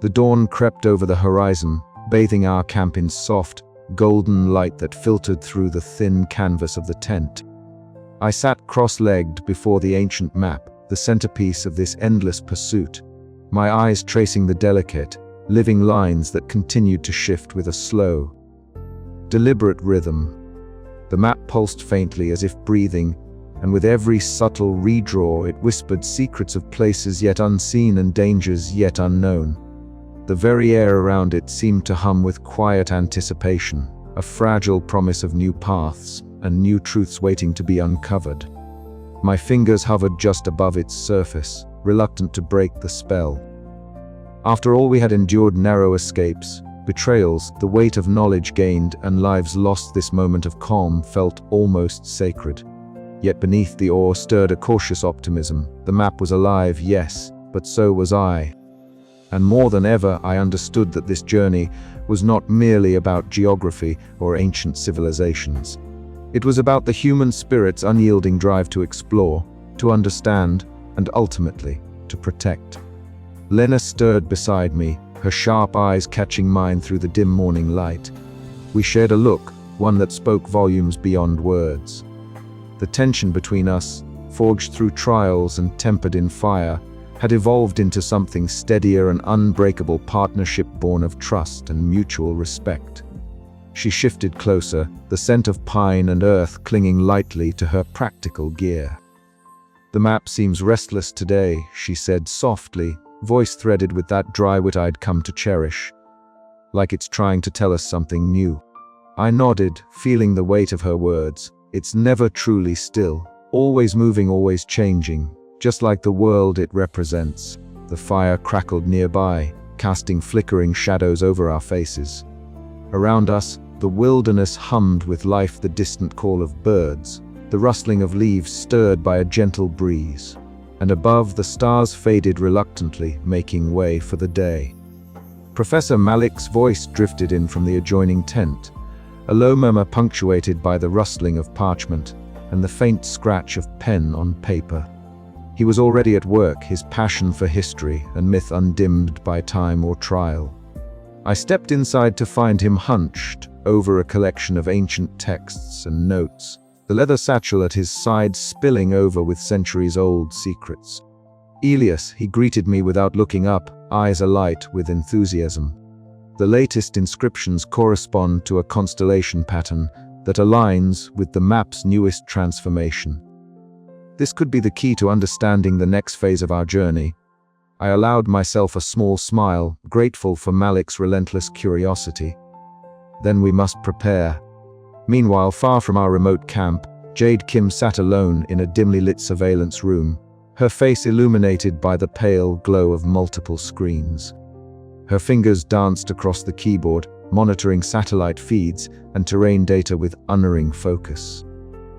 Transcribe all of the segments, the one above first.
The dawn crept over the horizon, bathing our camp in soft, golden light that filtered through the thin canvas of the tent. I sat cross-legged before the ancient map, the centerpiece of this endless pursuit, my eyes tracing the delicate, living lines that continued to shift with a slow, deliberate rhythm. The map pulsed faintly as if breathing, and with every subtle redraw it whispered secrets of places yet unseen and dangers yet unknown. The very air around it seemed to hum with quiet anticipation, a fragile promise of new paths and new truths waiting to be uncovered. My fingers hovered just above its surface, reluctant to break the spell. After all we had endured, narrow escapes, betrayals, the weight of knowledge gained, and lives lost, this moment of calm felt almost sacred. Yet beneath the awe stirred a cautious optimism. The map was alive, yes, but so was I. And more than ever, I understood that this journey was not merely about geography or ancient civilizations. It was about the human spirit's unyielding drive to explore, to understand, and ultimately, to protect. Lena stirred beside me, her sharp eyes catching mine through the dim morning light. We shared a look, one that spoke volumes beyond words. The tension between us, forged through trials and tempered in fire, had evolved into something steadier, an unbreakable partnership born of trust and mutual respect. She shifted closer, the scent of pine and earth clinging lightly to her practical gear. "The map seems restless today," she said softly, voice threaded with that dry wit I'd come to cherish. "Like it's trying to tell us something new." I nodded, feeling the weight of her words. It's never truly still, always moving, always changing, just like the world it represents. The fire crackled nearby, casting flickering shadows over our faces. Around us, the wilderness hummed with life, the distant call of birds, the rustling of leaves stirred by a gentle breeze. And above, the stars faded reluctantly, making way for the day. Professor Malik's voice drifted in from the adjoining tent, a low murmur punctuated by the rustling of parchment and the faint scratch of pen on paper. He was already at work, his passion for history and myth undimmed by time or trial. I stepped inside to find him hunched over a collection of ancient texts and notes, the leather satchel at his side spilling over with centuries-old secrets. "Elias," he greeted me without looking up, eyes alight with enthusiasm. The latest inscriptions correspond to a constellation pattern that aligns with the map's newest transformation. This could be the key to understanding the next phase of our journey. I allowed myself a small smile, grateful for Malik's relentless curiosity. Then we must prepare. Meanwhile, far from our remote camp, Jade Kim sat alone in a dimly lit surveillance room, her face illuminated by the pale glow of multiple screens. Her fingers danced across the keyboard, monitoring satellite feeds and terrain data with unerring focus.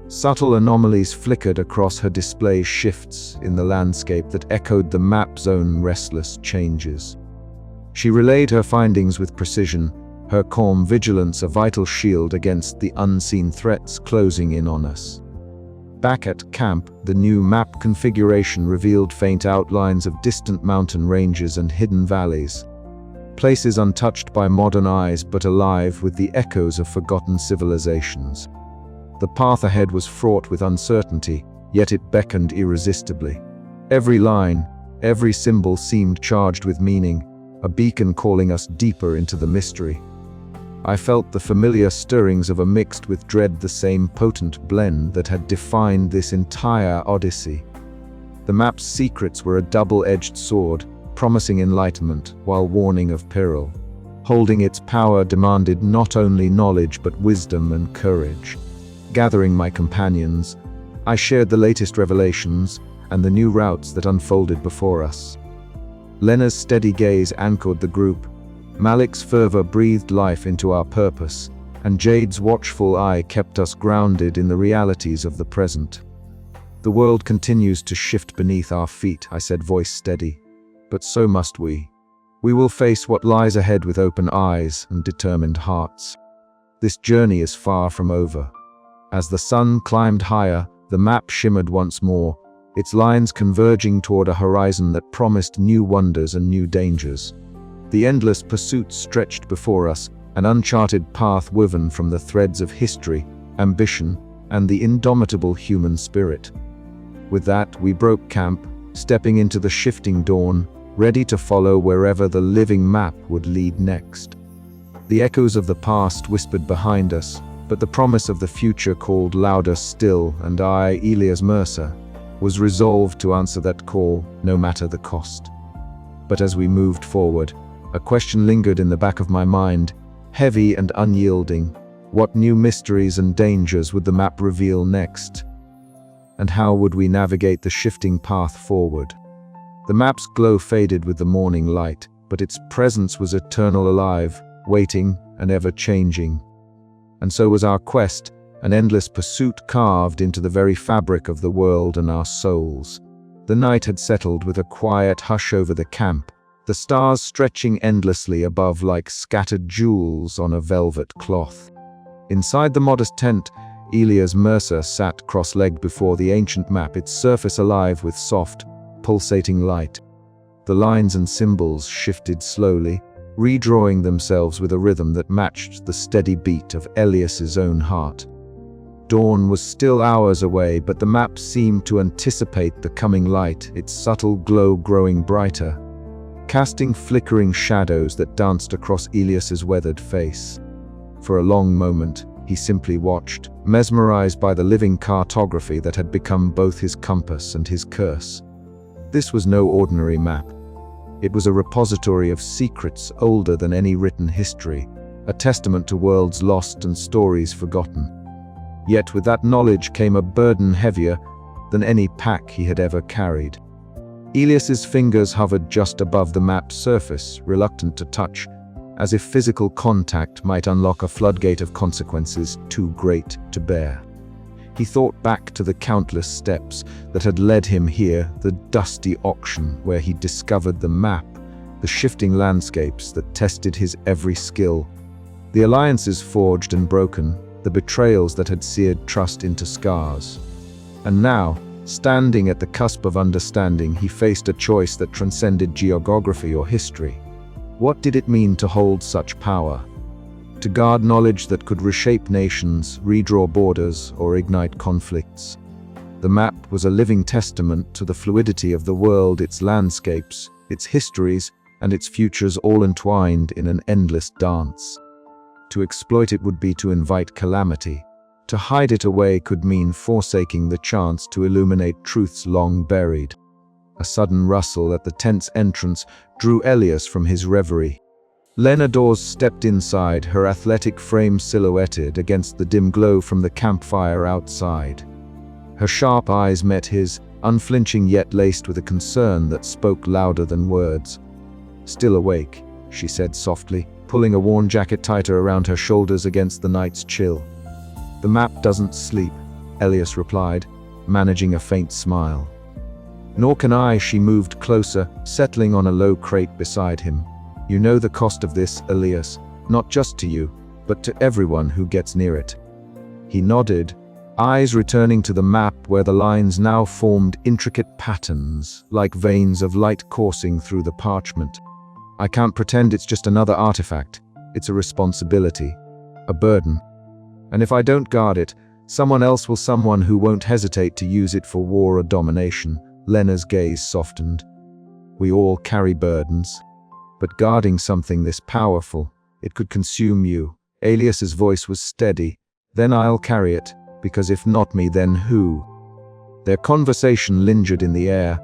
Subtle anomalies flickered across her display, shifts in the landscape that echoed the map's own restless changes. She relayed her findings with precision, her calm vigilance a vital shield against the unseen threats closing in on us. Back at camp, the new map configuration revealed faint outlines of distant mountain ranges and hidden valleys, places untouched by modern eyes but alive with the echoes of forgotten civilizations. The path ahead was fraught with uncertainty, yet it beckoned irresistibly. Every line, every symbol seemed charged with meaning, a beacon calling us deeper into the mystery. I felt the familiar stirrings of a mixed with dread, the same potent blend that had defined this entire odyssey. The map's secrets were a double-edged sword, promising enlightenment while warning of peril. Holding its power demanded not only knowledge but wisdom and courage. Gathering my companions, I shared the latest revelations and the new routes that unfolded before us. Lena's steady gaze anchored the group, Malik's fervor breathed life into our purpose, and Jade's watchful eye kept us grounded in the realities of the present. "The world continues to shift beneath our feet," I said, voice steady. "But so must we. We will face what lies ahead with open eyes and determined hearts. This journey is far from over." As the sun climbed higher, the map shimmered once more, its lines converging toward a horizon that promised new wonders and new dangers. The endless pursuit stretched before us, an uncharted path woven from the threads of history, ambition, and the indomitable human spirit. With that, we broke camp, stepping into the shifting dawn, ready to follow wherever the living map would lead next. The echoes of the past whispered behind us, but the promise of the future called louder still, and I, Elias Mercer, was resolved to answer that call, no matter the cost. But as we moved forward, a question lingered in the back of my mind, heavy and unyielding. What new mysteries and dangers would the map reveal next? And how would we navigate the shifting path forward? The map's glow faded with the morning light, but its presence was eternal, alive, waiting and ever-changing. And so was our quest, an endless pursuit carved into the very fabric of the world and our souls. The night had settled with a quiet hush over the camp, the stars stretching endlessly above like scattered jewels on a velvet cloth. Inside the modest tent, Elias Mercer sat cross-legged before the ancient map, its surface alive with soft, pulsating light. The lines and symbols shifted slowly, redrawing themselves with a rhythm that matched the steady beat of Elias's own heart. Dawn was still hours away, but the map seemed to anticipate the coming light, its subtle glow growing brighter, casting flickering shadows that danced across Elias's weathered face. For a long moment, he simply watched, mesmerized by the living cartography that had become both his compass and his curse. This was no ordinary map. It was a repository of secrets older than any written history, a testament to worlds lost and stories forgotten. Yet with that knowledge came a burden heavier than any pack he had ever carried. Elias's fingers hovered just above the map's surface, reluctant to touch, as if physical contact might unlock a floodgate of consequences too great to bear. He thought back to the countless steps that had led him here, the dusty auction where he discovered the map, the shifting landscapes that tested his every skill, the alliances forged and broken, the betrayals that had seared trust into scars. And now, standing at the cusp of understanding, he faced a choice that transcended geography or history. What did it mean to hold such power? To guard knowledge that could reshape nations, redraw borders, or ignite conflicts? The map was a living testament to the fluidity of the world, its landscapes, its histories, and its futures all entwined in an endless dance. To exploit it would be to invite calamity. To hide it away could mean forsaking the chance to illuminate truths long buried. A sudden rustle at the tent's entrance drew Elias from his reverie. Lena Dawes stepped inside, her athletic frame silhouetted against the dim glow from the campfire outside. Her sharp eyes met his, unflinching yet laced with a concern that spoke louder than words. "Still awake," she said softly, pulling a worn jacket tighter around her shoulders against the night's chill. "The map doesn't sleep," Elias replied, managing a faint smile. "Nor can I," she moved closer, settling on a low crate beside him. "You know the cost of this, Elias, not just to you, but to everyone who gets near it." He nodded, eyes returning to the map where the lines now formed intricate patterns, like veins of light coursing through the parchment. "I can't pretend it's just another artifact. It's a responsibility, a burden. And if I don't guard it, someone else will, someone who won't hesitate to use it for war or domination." Lena's gaze softened. "We all carry burdens. But guarding something this powerful, it could consume you." Elias's voice was steady. "Then I'll carry it, because if not me, then who?" Their conversation lingered in the air,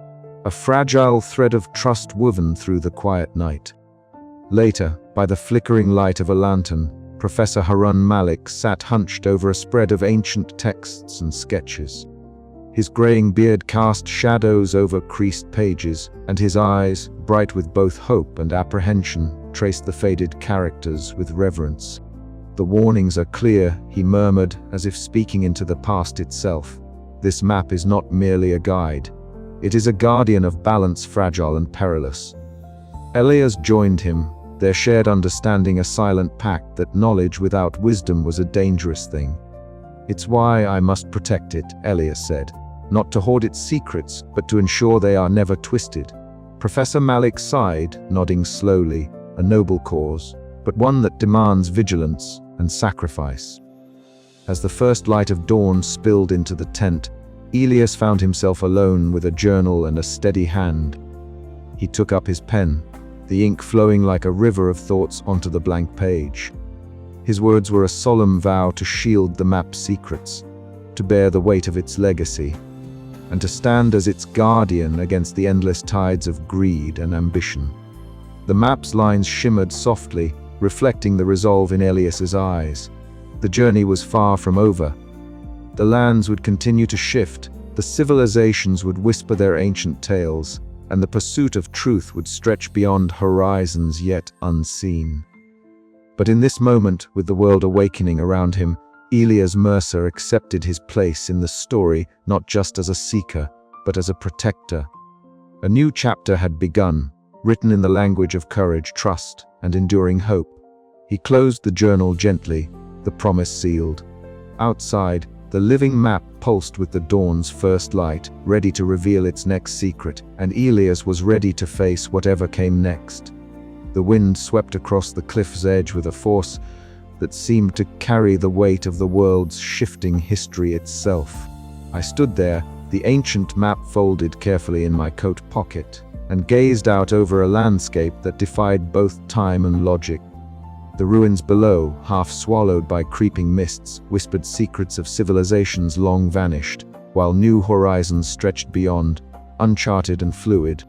a fragile thread of trust woven through the quiet night. Later, by the flickering light of a lantern, Professor Harun Malik sat hunched over a spread of ancient texts and sketches. His graying beard cast shadows over creased pages, and his eyes, bright with both hope and apprehension, traced the faded characters with reverence. "The warnings are clear," he murmured, as if speaking into the past itself. "This map is not merely a guide. It is a guardian of balance, fragile and perilous." Elias joined him, their shared understanding a silent pact that knowledge without wisdom was a dangerous thing. "It's why I must protect it," Elias said. "Not to hoard its secrets, but to ensure they are never twisted." Professor Malik sighed, nodding slowly, a noble cause, but one that demands vigilance and sacrifice. As the first light of dawn spilled into the tent, Elias found himself alone with a journal and a steady hand. He took up his pen, the ink flowing like a river of thoughts onto the blank page. His words were a solemn vow to shield the map's secrets, to bear the weight of its legacy, and to stand as its guardian against the endless tides of greed and ambition. The map's lines shimmered softly, reflecting the resolve in Elias's eyes. The journey was far from over. The lands would continue to shift, the civilizations would whisper their ancient tales, and the pursuit of truth would stretch beyond horizons yet unseen. But in this moment, with the world awakening around him, Elias Mercer accepted his place in the story not just as a seeker, but as a protector. A new chapter had begun, written in the language of courage, trust, and enduring hope. He closed the journal gently, the promise sealed. Outside, the living map pulsed with the dawn's first light, ready to reveal its next secret, and Elias was ready to face whatever came next. The wind swept across the cliff's edge with a force that seemed to carry the weight of the world's shifting history itself. I stood there, the ancient map folded carefully in my coat pocket, and gazed out over a landscape that defied both time and logic. The ruins below, half swallowed by creeping mists, whispered secrets of civilizations long vanished, while new horizons stretched beyond, uncharted and fluid,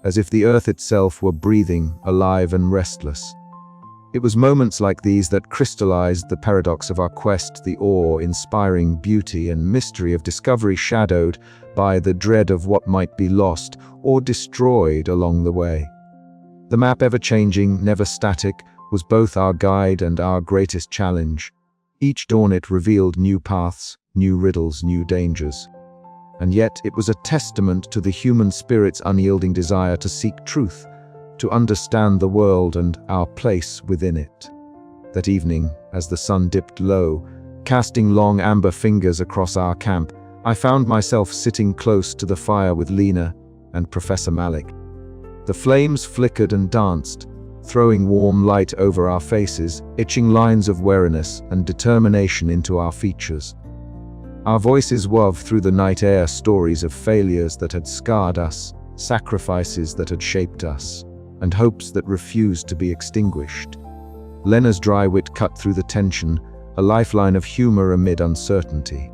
as if the earth itself were breathing, alive and restless. It was moments like these that crystallized the paradox of our quest, the awe-inspiring beauty and mystery of discovery shadowed by the dread of what might be lost or destroyed along the way. The map, ever-changing, never static, was both our guide and our greatest challenge. Each dawn it revealed new paths, new riddles, new dangers. And yet it was a testament to the human spirit's unyielding desire to seek truth, to understand the world and our place within it. That evening, as the sun dipped low, casting long amber fingers across our camp, I found myself sitting close to the fire with Lena and Professor Malik. The flames flickered and danced, throwing warm light over our faces, etching lines of wariness and determination into our features. Our voices wove through the night air stories of failures that had scarred us, sacrifices that had shaped us, and hopes that refused to be extinguished. Lena's dry wit cut through the tension, a lifeline of humor amid uncertainty.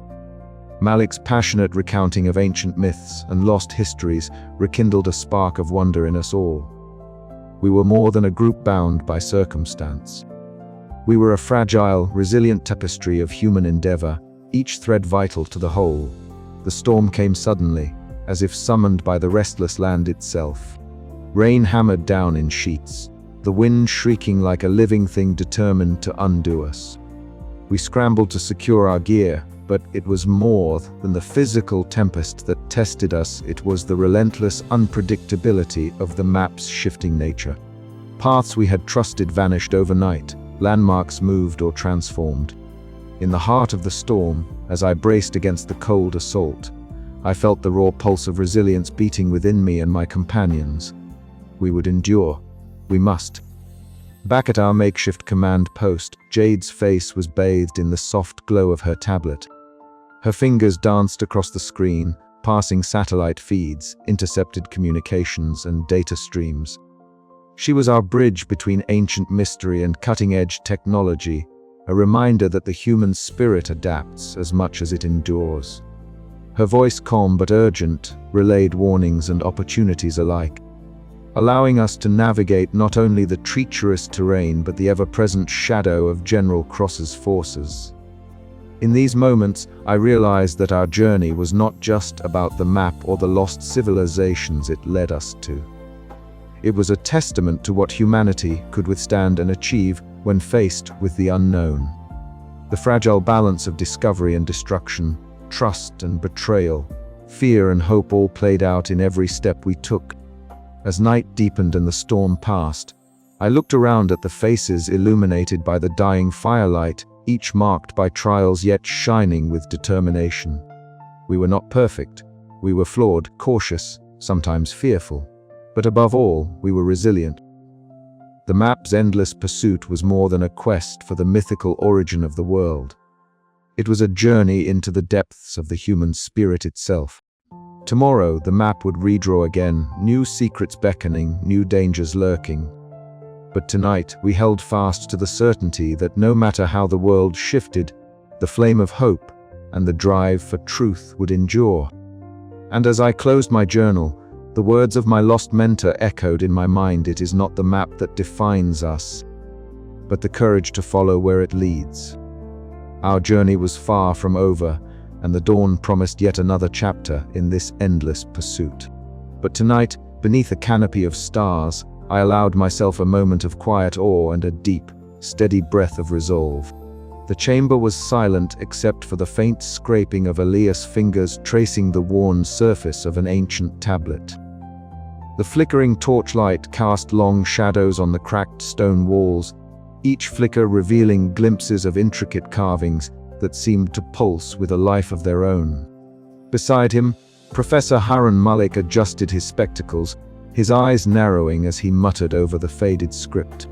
Malik's passionate recounting of ancient myths and lost histories rekindled a spark of wonder in us all. We were more than a group bound by circumstance. We were a fragile, resilient tapestry of human endeavor, each thread vital to the whole. The storm came suddenly, as if summoned by the restless land itself. Rain hammered down in sheets, the wind shrieking like a living thing determined to undo us. We scrambled to secure our gear, but it was more than the physical tempest that tested us. It was the relentless unpredictability of the map's shifting nature. Paths we had trusted vanished overnight, landmarks moved or transformed. In the heart of the storm, as I braced against the cold assault, I felt the raw pulse of resilience beating within me and my companions. We would endure. We must. Back at our makeshift command post, Jade's face was bathed in the soft glow of her tablet. Her fingers danced across the screen, passing satellite feeds, intercepted communications, and data streams. She was our bridge between ancient mystery and cutting-edge technology, a reminder that the human spirit adapts as much as it endures. Her voice, calm but urgent, relayed warnings and opportunities alike, allowing us to navigate not only the treacherous terrain but the ever-present shadow of General Cross's forces. In these moments, I realized that our journey was not just about the map or the lost civilizations it led us to. It was a testament to what humanity could withstand and achieve when faced with the unknown. The fragile balance of discovery and destruction, trust and betrayal, fear and hope all played out in every step we took. As night deepened and the storm passed, I looked around at the faces illuminated by the dying firelight, each marked by trials yet shining with determination. We were not perfect. We were flawed, cautious, sometimes fearful. But above all, we were resilient. The map's endless pursuit was more than a quest for the mythical origin of the world. It was a journey into the depths of the human spirit itself. Tomorrow, the map would redraw again, new secrets beckoning, new dangers lurking. But tonight, we held fast to the certainty that no matter how the world shifted, the flame of hope and the drive for truth would endure. And as I closed my journal, the words of my lost mentor echoed in my mind: it is not the map that defines us, but the courage to follow where it leads. Our journey was far from over, and the dawn promised yet another chapter in this endless pursuit. But tonight, beneath a canopy of stars, I allowed myself a moment of quiet awe and a deep, steady breath of resolve. The chamber was silent except for the faint scraping of Elias' fingers tracing the worn surface of an ancient tablet. The flickering torchlight cast long shadows on the cracked stone walls, each flicker revealing glimpses of intricate carvings that seemed to pulse with a life of their own. Beside him, Professor Harun Malik adjusted his spectacles, his eyes narrowing as he muttered over the faded script.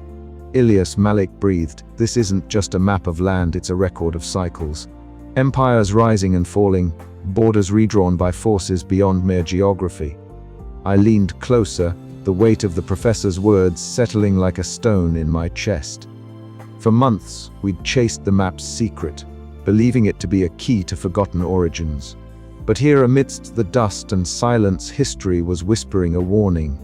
Ilyas Malik breathed, "This isn't just a map of land, it's a record of cycles. Empires rising and falling, borders redrawn by forces beyond mere geography." I leaned closer, the weight of the professor's words settling like a stone in my chest. For months, we'd chased the map's secret, believing it to be a key to forgotten origins. But here amidst the dust and silence, history was whispering a warning.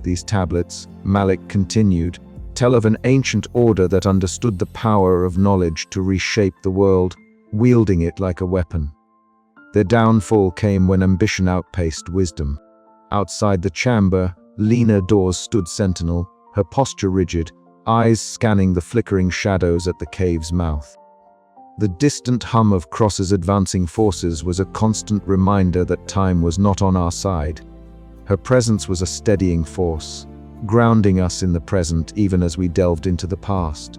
"These tablets," Malik continued, "tell of an ancient order that understood the power of knowledge to reshape the world, wielding it like a weapon. Their downfall came when ambition outpaced wisdom." Outside the chamber, Lena Dawes stood sentinel, her posture rigid, eyes scanning the flickering shadows at the cave's mouth. The distant hum of Cross's advancing forces was a constant reminder that time was not on our side. Her presence was a steadying force, grounding us in the present even as we delved into the past.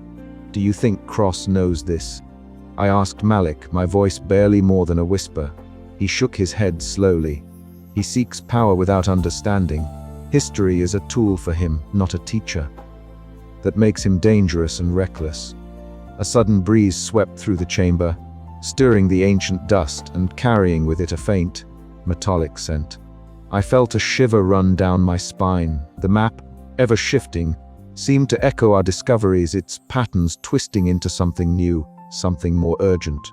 "Do you think Cross knows this?" I asked Malik, my voice barely more than a whisper. He shook his head slowly. "He seeks power without understanding. History is a tool for him, not a teacher. That makes him dangerous and reckless." A sudden breeze swept through the chamber, stirring the ancient dust and carrying with it a faint, metallic scent. I felt a shiver run down my spine. The map, ever shifting, seemed to echo our discoveries, its patterns twisting into something new, something more urgent.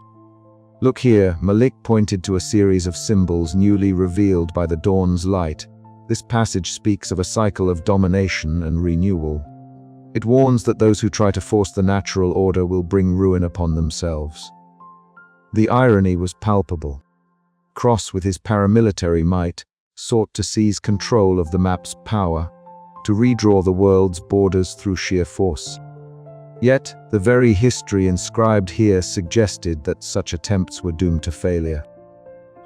"Look here," Malik pointed to a series of symbols newly revealed by the dawn's light. "This passage speaks of a cycle of domination and renewal. It warns that those who try to force the natural order will bring ruin upon themselves." The irony was palpable. Cross, with his paramilitary might, sought to seize control of the map's power, to redraw the world's borders through sheer force. Yet, the very history inscribed here suggested that such attempts were doomed to failure.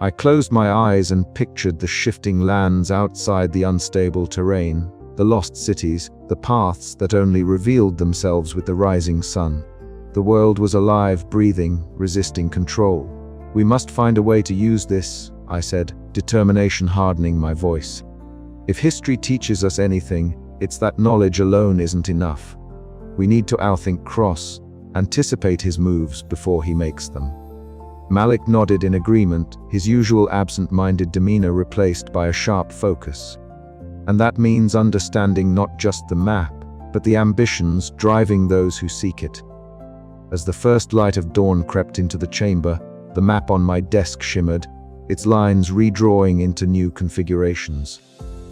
I closed my eyes and pictured the shifting lands outside the unstable terrain, the lost cities, the paths that only revealed themselves with the rising sun. The world was alive, breathing, resisting control. "We must find a way to use this," I said, determination hardening my voice. "If history teaches us anything, it's that knowledge alone isn't enough. We need to outthink Cross, anticipate his moves before he makes them." Malik nodded in agreement, his usual absent-minded demeanor replaced by a sharp focus. "And that means understanding not just the map, but the ambitions driving those who seek it." As the first light of dawn crept into the chamber, the map on my desk shimmered, its lines redrawing into new configurations.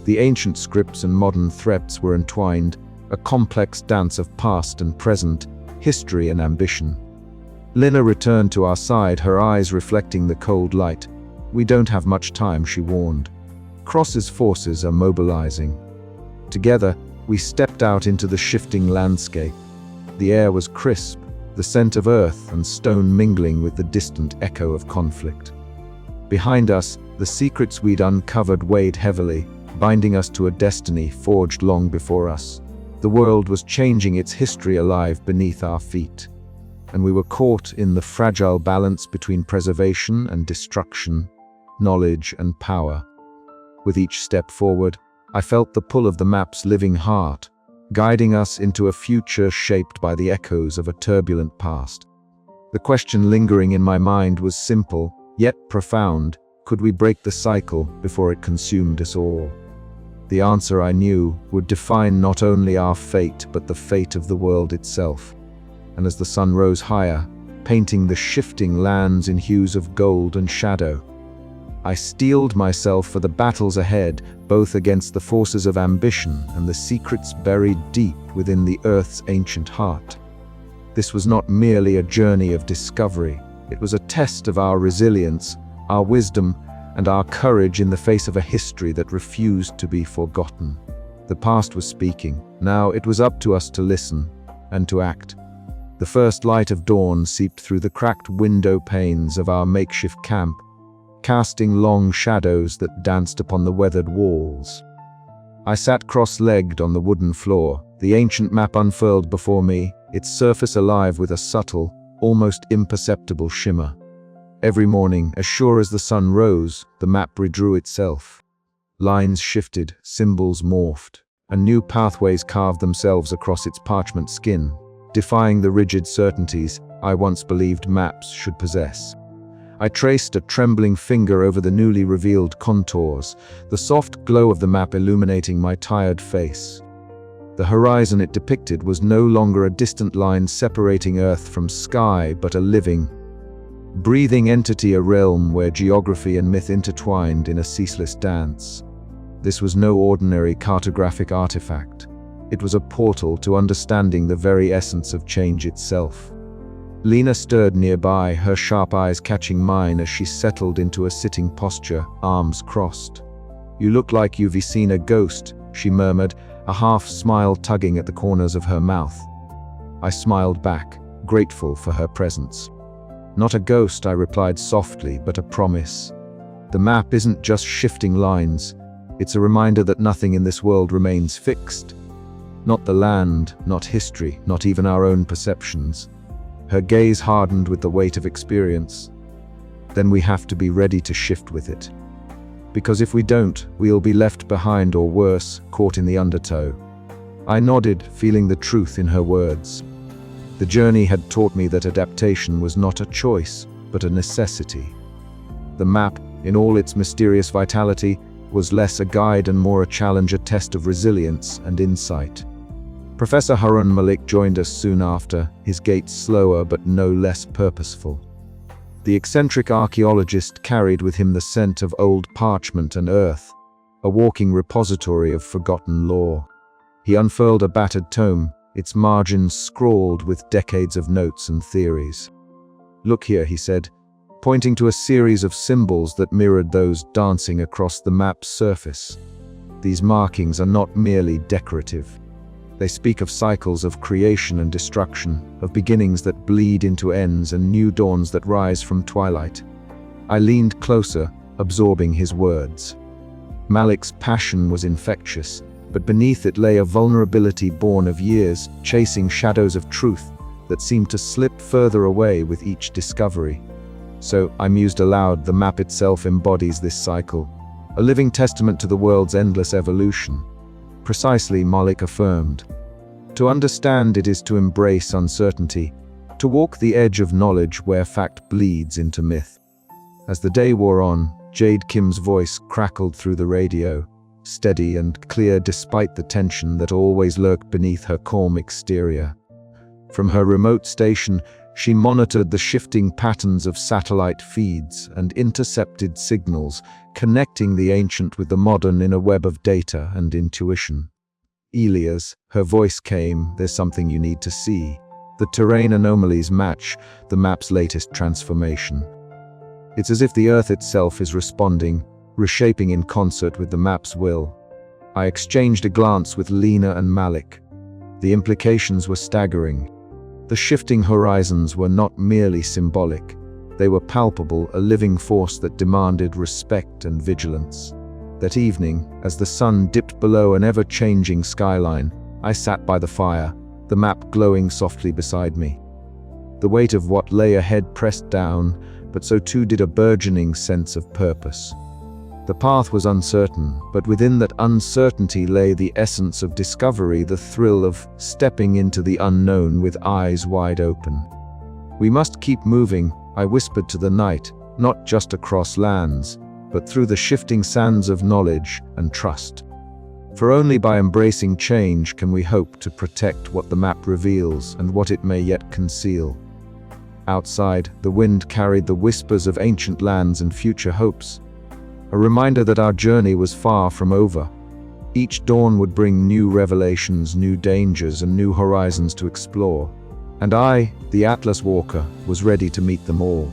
The ancient scripts and modern threats were entwined, a complex dance of past and present, history and ambition. Lena returned to our side, her eyes reflecting the cold light. "We don't have much time," she warned. "Cross's forces are mobilizing." Together, we stepped out into the shifting landscape. The air was crisp, the scent of earth and stone mingling with the distant echo of conflict. Behind us, the secrets we'd uncovered weighed heavily, binding us to a destiny forged long before us. The world was changing, its history alive beneath our feet. And we were caught in the fragile balance between preservation and destruction, knowledge and power. With each step forward, I felt the pull of the map's living heart, guiding us into a future shaped by the echoes of a turbulent past. The question lingering in my mind was simple, yet profound. Could we break the cycle before it consumed us all? The answer, I knew, would define not only our fate, but the fate of the world itself. And as the sun rose higher, painting the shifting lands in hues of gold and shadow, I steeled myself for the battles ahead, both against the forces of ambition and the secrets buried deep within the Earth's ancient heart. This was not merely a journey of discovery. It was a test of our resilience, our wisdom, and our courage in the face of a history that refused to be forgotten. The past was speaking. Now it was up to us to listen and to act. The first light of dawn seeped through the cracked window panes of our makeshift camp, casting long shadows that danced upon the weathered walls. I sat cross-legged on the wooden floor, the ancient map unfurled before me, its surface alive with a subtle, almost imperceptible shimmer. Every morning, as sure as the sun rose, the map redrew itself. Lines shifted, symbols morphed, and new pathways carved themselves across its parchment skin, defying the rigid certainties I once believed maps should possess. I traced a trembling finger over the newly revealed contours, the soft glow of the map illuminating my tired face. The horizon it depicted was no longer a distant line separating Earth from sky, but a living, breathing entity, a realm where geography and myth intertwined in a ceaseless dance. This was no ordinary cartographic artifact. It was a portal to understanding the very essence of change itself. Lena stirred nearby, her sharp eyes catching mine as she settled into a sitting posture, arms crossed. "You look like you've seen a ghost," she murmured, a half-smile tugging at the corners of her mouth. I smiled back, grateful for her presence. "Not a ghost," I replied softly, "but a promise. The map isn't just shifting lines. It's a reminder that nothing in this world remains fixed. Not the land, not history, not even our own perceptions." Her gaze hardened with the weight of experience. "Then we have to be ready to shift with it. Because if we don't, we'll be left behind, or worse, caught in the undertow." I nodded, feeling the truth in her words. The journey had taught me that adaptation was not a choice, but a necessity. The map, in all its mysterious vitality, was less a guide and more a challenge, a test of resilience and insight. Professor Harun Malik joined us soon after, his gait slower but no less purposeful. The eccentric archaeologist carried with him the scent of old parchment and earth, a walking repository of forgotten lore. He unfurled a battered tome, its margins scrawled with decades of notes and theories. "Look here," he said, pointing to a series of symbols that mirrored those dancing across the map's surface. "These markings are not merely decorative. They speak of cycles of creation and destruction, of beginnings that bleed into ends and new dawns that rise from twilight." I leaned closer, absorbing his words. Malik's passion was infectious, but beneath it lay a vulnerability born of years, chasing shadows of truth that seemed to slip further away with each discovery. "So," I mused aloud, "the map itself embodies this cycle, a living testament to the world's endless evolution." "Precisely," Malik affirmed. "To understand it is to embrace uncertainty, to walk the edge of knowledge where fact bleeds into myth." As the day wore on, Jade Kim's voice crackled through the radio, steady and clear despite the tension that always lurked beneath her calm exterior. From her remote station, she monitored the shifting patterns of satellite feeds and intercepted signals, connecting the ancient with the modern in a web of data and intuition. "Elias," her voice came, "there's something you need to see. The terrain anomalies match the map's latest transformation. It's as if the Earth itself is responding, reshaping in concert with the map's will." I exchanged a glance with Lena and Malik. The implications were staggering. The shifting horizons were not merely symbolic. They were palpable, a living force that demanded respect and vigilance. That evening, as the sun dipped below an ever-changing skyline, I sat by the fire, the map glowing softly beside me. The weight of what lay ahead pressed down, but so too did a burgeoning sense of purpose. The path was uncertain, but within that uncertainty lay the essence of discovery, the thrill of stepping into the unknown with eyes wide open. "We must keep moving," I whispered to the night, "not just across lands, but through the shifting sands of knowledge and trust. For only by embracing change can we hope to protect what the map reveals and what it may yet conceal." Outside, the wind carried the whispers of ancient lands and future hopes, a reminder that our journey was far from over. Each dawn would bring new revelations, new dangers, and new horizons to explore. And I, the Atlas Walker, was ready to meet them all.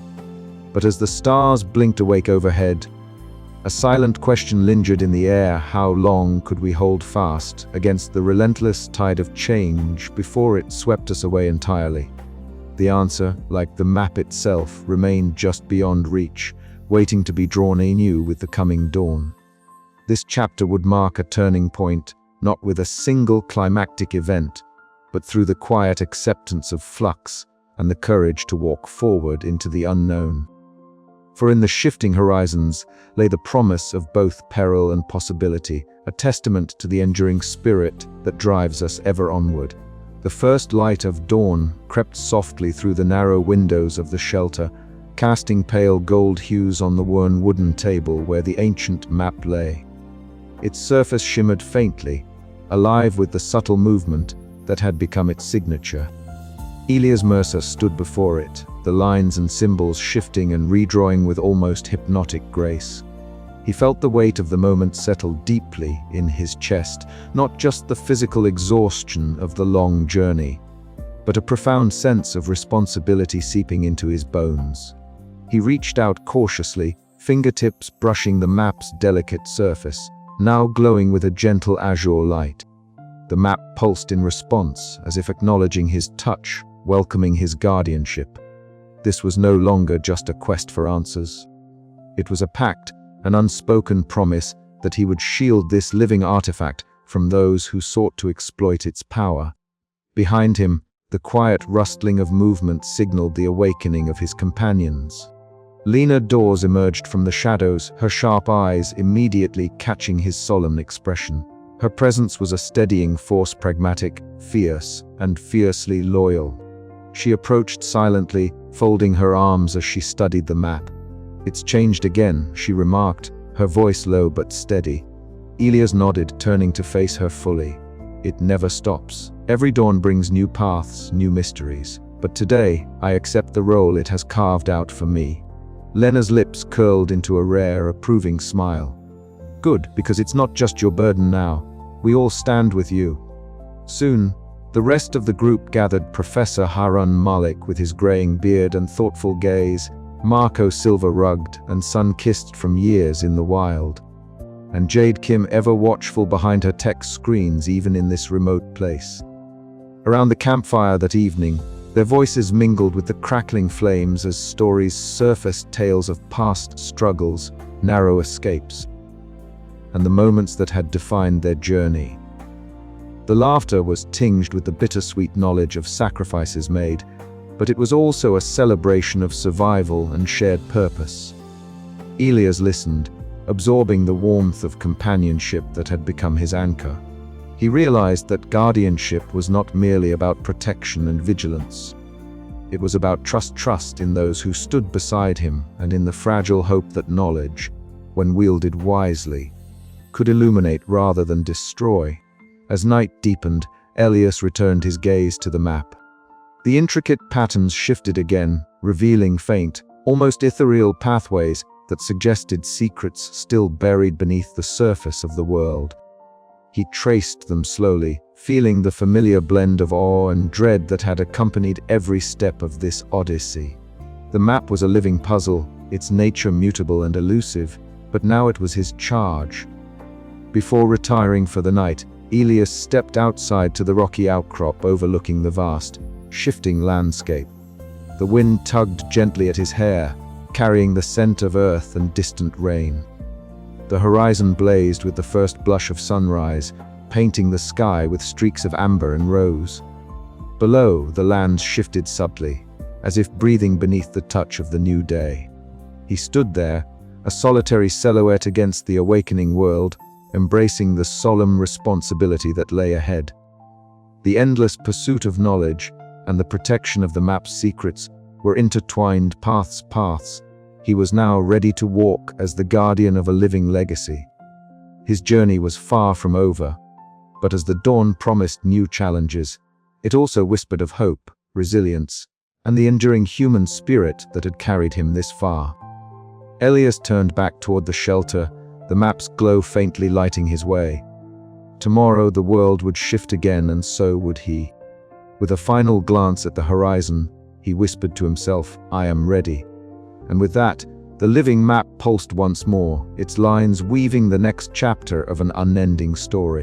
But as the stars blinked awake overhead, a silent question lingered in the air: how long could we hold fast against the relentless tide of change before it swept us away entirely? The answer, like the map itself, remained just beyond reach, waiting to be drawn anew with the coming dawn. This chapter would mark a turning point, not with a single climactic event, but through the quiet acceptance of flux and the courage to walk forward into the unknown. For in the shifting horizons lay the promise of both peril and possibility, a testament to the enduring spirit that drives us ever onward. The first light of dawn crept softly through the narrow windows of the shelter, casting pale gold hues on the worn wooden table where the ancient map lay. Its surface shimmered faintly, alive with the subtle movement that had become its signature. Elias Mercer stood before it, the lines and symbols shifting and redrawing with almost hypnotic grace. He felt the weight of the moment settle deeply in his chest, not just the physical exhaustion of the long journey, but a profound sense of responsibility seeping into his bones. He reached out cautiously, fingertips brushing the map's delicate surface, now glowing with a gentle azure light. The map pulsed in response, as if acknowledging his touch, welcoming his guardianship. This was no longer just a quest for answers. It was a pact, an unspoken promise that he would shield this living artifact from those who sought to exploit its power. Behind him, the quiet rustling of movement signaled the awakening of his companions. Lena Dawes emerged from the shadows, her sharp eyes immediately catching his solemn expression. Her presence was a steadying force, pragmatic, fierce, and fiercely loyal. She approached silently, folding her arms as she studied the map. "It's changed again," she remarked, her voice low but steady. Elias nodded, turning to face her fully. "It never stops. Every dawn brings new paths, new mysteries. But today, I accept the role it has carved out for me." Lena's lips curled into a rare, approving smile. "Good, because it's not just your burden now. We all stand with you." Soon, the rest of the group gathered: Professor Harun Malik with his graying beard and thoughtful gaze, Marco silver-rugged and sun-kissed from years in the wild, and Jade Kim ever watchful behind her tech screens even in this remote place. Around the campfire that evening, their voices mingled with the crackling flames as stories surfaced, tales of past struggles, narrow escapes, and the moments that had defined their journey. The laughter was tinged with the bittersweet knowledge of sacrifices made, but it was also a celebration of survival and shared purpose. Elias listened, absorbing the warmth of companionship that had become his anchor. He realized that guardianship was not merely about protection and vigilance. It was about trust in those who stood beside him, and in the fragile hope that knowledge, when wielded wisely, could illuminate rather than destroy. As night deepened, Elias returned his gaze to the map. The intricate patterns shifted again, revealing faint, almost ethereal pathways that suggested secrets still buried beneath the surface of the world. He traced them slowly, feeling the familiar blend of awe and dread that had accompanied every step of this odyssey. The map was a living puzzle, its nature mutable and elusive, but now it was his charge. Before retiring for the night, Elias stepped outside to the rocky outcrop overlooking the vast, shifting landscape. The wind tugged gently at his hair, carrying the scent of earth and distant rain. The horizon blazed with the first blush of sunrise, painting the sky with streaks of amber and rose. Below, the land shifted subtly, as if breathing beneath the touch of the new day. He stood there, a solitary silhouette against the awakening world, embracing the solemn responsibility that lay ahead. The endless pursuit of knowledge and the protection of the map's secrets were intertwined paths. He was now ready to walk as the guardian of a living legacy. His journey was far from over, but as the dawn promised new challenges, it also whispered of hope, resilience, and the enduring human spirit that had carried him this far. Elias turned back toward the shelter, the map's glow faintly lighting his way. Tomorrow the world would shift again, and so would he. With a final glance at the horizon, he whispered to himself, "I am ready." And with that, the living map pulsed once more, its lines weaving the next chapter of an unending story.